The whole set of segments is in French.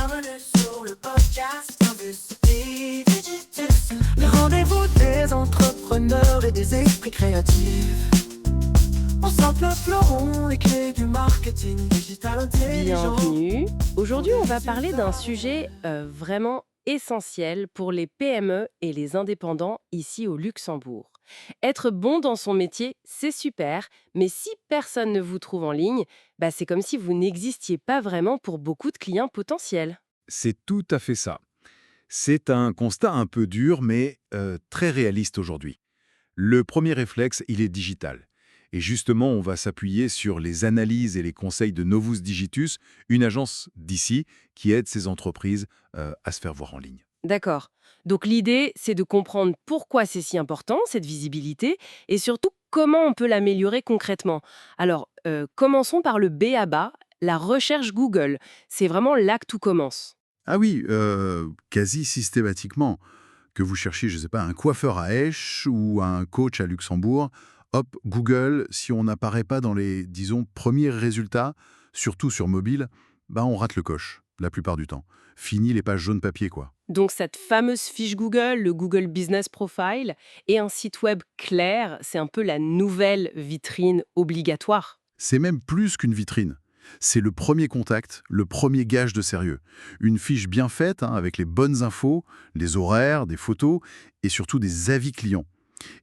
Bienvenue sur le podcast Campus Digitus, le rendez-vous des entrepreneurs et des esprits créatifs. Ensemble, explorons les clés du marketing digital intelligent. Bienvenue. Aujourd'hui, on va parler d'un sujet vraiment essentiel pour les PME et les indépendants ici au Luxembourg. Être bon dans son métier, c'est super, mais si personne ne vous trouve en ligne, c'est comme si vous n'existiez pas vraiment pour beaucoup de clients potentiels. C'est tout à fait ça. C'est un constat un peu dur, mais très réaliste aujourd'hui. Le premier réflexe, il est digital. Et justement, on va s'appuyer sur les analyses et les conseils de Novus Digitus, une agence d'ici qui aide ces entreprises à se faire voir en ligne. D'accord. Donc l'idée, c'est de comprendre pourquoi c'est si important, cette visibilité, et surtout comment on peut l'améliorer concrètement. Alors, commençons par le B à bas, la recherche Google. C'est vraiment là que tout commence. Ah oui, quasi systématiquement. Que vous cherchiez, je ne sais pas, un coiffeur à Esch ou un coach à Luxembourg, hop, Google, si on n'apparaît pas dans les, disons, premiers résultats, surtout sur mobile, on rate le coche, la plupart du temps. Fini les pages jaunes papier, quoi. Donc cette fameuse fiche Google, le Google Business Profile, et un site web clair, c'est un peu la nouvelle vitrine obligatoire. C'est même plus qu'une vitrine. C'est le premier contact, le premier gage de sérieux. Une fiche bien faite, avec les bonnes infos, les horaires, des photos et surtout des avis clients.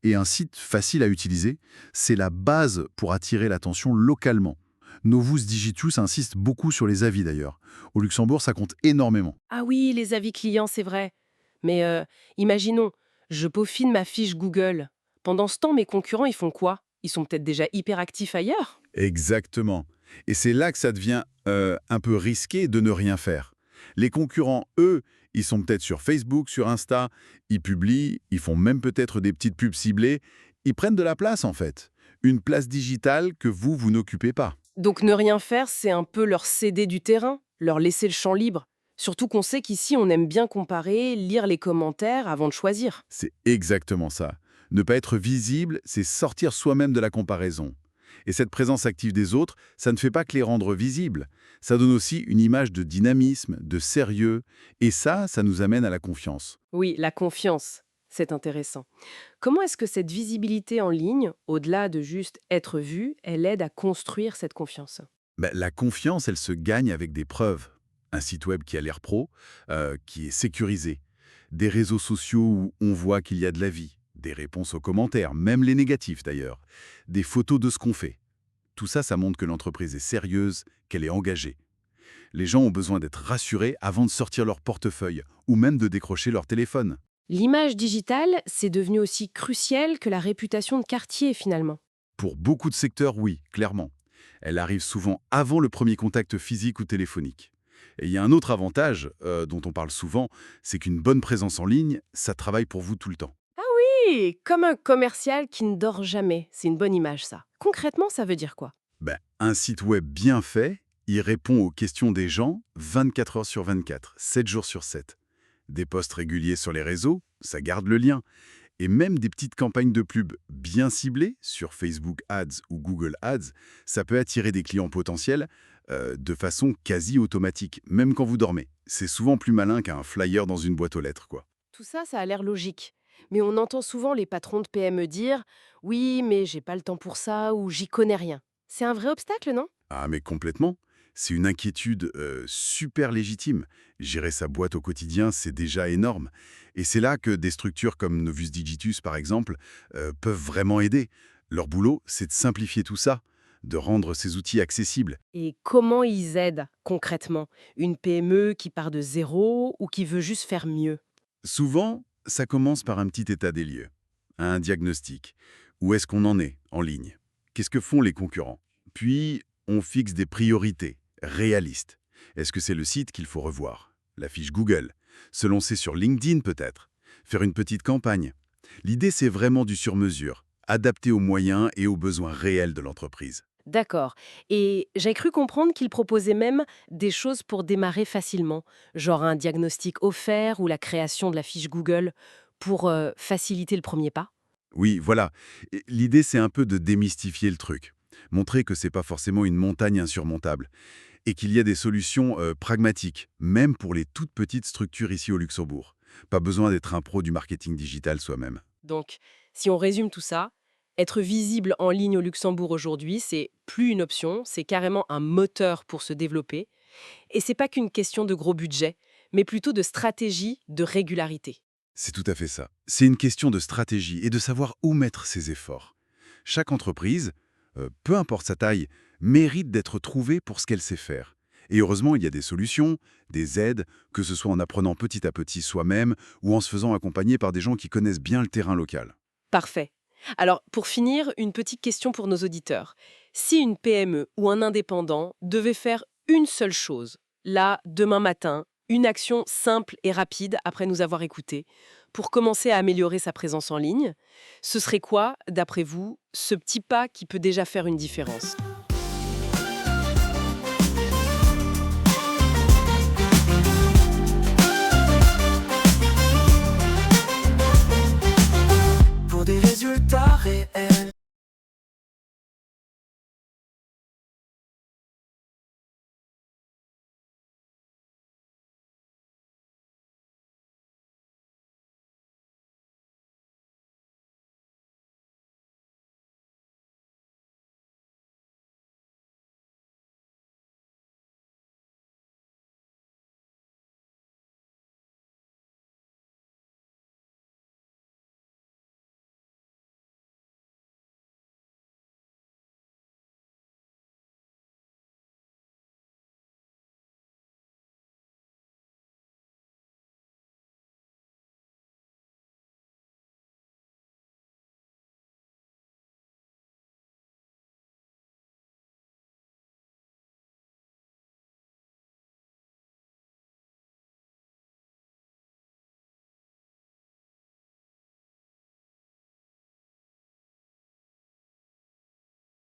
Et un site facile à utiliser, c'est la base pour attirer l'attention localement. Novus Digitus insiste beaucoup sur les avis d'ailleurs. Au Luxembourg, ça compte énormément. Ah oui, les avis clients, c'est vrai. Mais imaginons, je peaufine ma fiche Google. Pendant ce temps, mes concurrents, ils font quoi? Ils sont peut-être déjà hyper actifs ailleurs? Exactement. Et c'est là que ça devient un peu risqué de ne rien faire. Les concurrents, eux, ils sont peut-être sur Facebook, sur Insta, ils publient, ils font même peut-être des petites pubs ciblées, ils prennent de la place en fait. Une place digitale que vous n'occupez pas. Donc ne rien faire, c'est un peu leur céder du terrain, leur laisser le champ libre. Surtout qu'on sait qu'ici, on aime bien comparer, lire les commentaires avant de choisir. C'est exactement ça. Ne pas être visible, c'est sortir soi-même de la comparaison. Et cette présence active des autres, ça ne fait pas que les rendre visibles. Ça donne aussi une image de dynamisme, de sérieux. Et ça nous amène à la confiance. Oui, la confiance, c'est intéressant. Comment est-ce que cette visibilité en ligne, au-delà de juste être vue, elle aide à construire cette confiance? La confiance, elle se gagne avec des preuves. Un site web qui a l'air pro, qui est sécurisé. Des réseaux sociaux où on voit qu'il y a de la vie. Des réponses aux commentaires, même les négatifs d'ailleurs. Des photos de ce qu'on fait. Tout ça, ça montre que l'entreprise est sérieuse, qu'elle est engagée. Les gens ont besoin d'être rassurés avant de sortir leur portefeuille ou même de décrocher leur téléphone. L'image digitale, c'est devenu aussi crucial que la réputation de quartier finalement. Pour beaucoup de secteurs, oui, clairement. Elle arrive souvent avant le premier contact physique ou téléphonique. Et il y a un autre avantage dont on parle souvent, c'est qu'une bonne présence en ligne, ça travaille pour vous tout le temps. Oui, comme un commercial qui ne dort jamais. C'est une bonne image ça. Concrètement, ça veut dire quoi? Un site web bien fait, il répond aux questions des gens 24 heures sur 24, 7 jours sur 7. Des posts réguliers sur les réseaux, ça garde le lien. Et même des petites campagnes de pub bien ciblées sur Facebook Ads ou Google Ads, ça peut attirer des clients potentiels de façon quasi automatique, même quand vous dormez. C'est souvent plus malin qu'un flyer dans une boîte aux lettres, quoi. Tout ça, ça a l'air logique. Mais on entend souvent les patrons de PME dire «Oui, mais j'ai pas le temps pour ça» ou «J'y connais rien». C'est un vrai obstacle, non? Ah, mais complètement. C'est une inquiétude super légitime. Gérer sa boîte au quotidien, c'est déjà énorme. Et c'est là que des structures comme Novus Digitus, par exemple, peuvent vraiment aider. Leur boulot, c'est de simplifier tout ça, de rendre ces outils accessibles. Et comment ils aident concrètement une PME qui part de zéro ou qui veut juste faire mieux? Souvent, ça commence par un petit état des lieux, un diagnostic. Où est-ce qu'on en est en ligne? Qu'est-ce que font les concurrents? Puis, on fixe des priorités réalistes. Est-ce que c'est le site qu'il faut revoir? La fiche Google? Se lancer sur LinkedIn peut-être? Faire une petite campagne? L'idée, c'est vraiment du sur-mesure, adapté aux moyens et aux besoins réels de l'entreprise. D'accord. Et j'ai cru comprendre qu'ils proposaient même des choses pour démarrer facilement, genre un diagnostic offert ou la création de la fiche Google pour faciliter le premier pas. Oui, voilà. Et l'idée, c'est un peu de démystifier le truc. Montrer que c'est pas forcément une montagne insurmontable. et qu'il y a des solutions pragmatiques, même pour les toutes petites structures ici au Luxembourg. Pas besoin d'être un pro du marketing digital soi-même. Donc, si on résume tout ça, être visible en ligne au Luxembourg aujourd'hui, c'est plus une option, c'est carrément un moteur pour se développer. Et c'est pas qu'une question de gros budget, mais plutôt de stratégie, de régularité. C'est tout à fait ça. C'est une question de stratégie et de savoir où mettre ses efforts. Chaque entreprise, peu importe sa taille, mérite d'être trouvée pour ce qu'elle sait faire. Et heureusement, il y a des solutions, des aides, que ce soit en apprenant petit à petit soi-même ou en se faisant accompagner par des gens qui connaissent bien le terrain local. Parfait. Alors, pour finir, une petite question pour nos auditeurs. Si une PME ou un indépendant devait faire une seule chose, là, demain matin, une action simple et rapide après nous avoir écoutés, pour commencer à améliorer sa présence en ligne, ce serait quoi, d'après vous, ce petit pas qui peut déjà faire une différence ?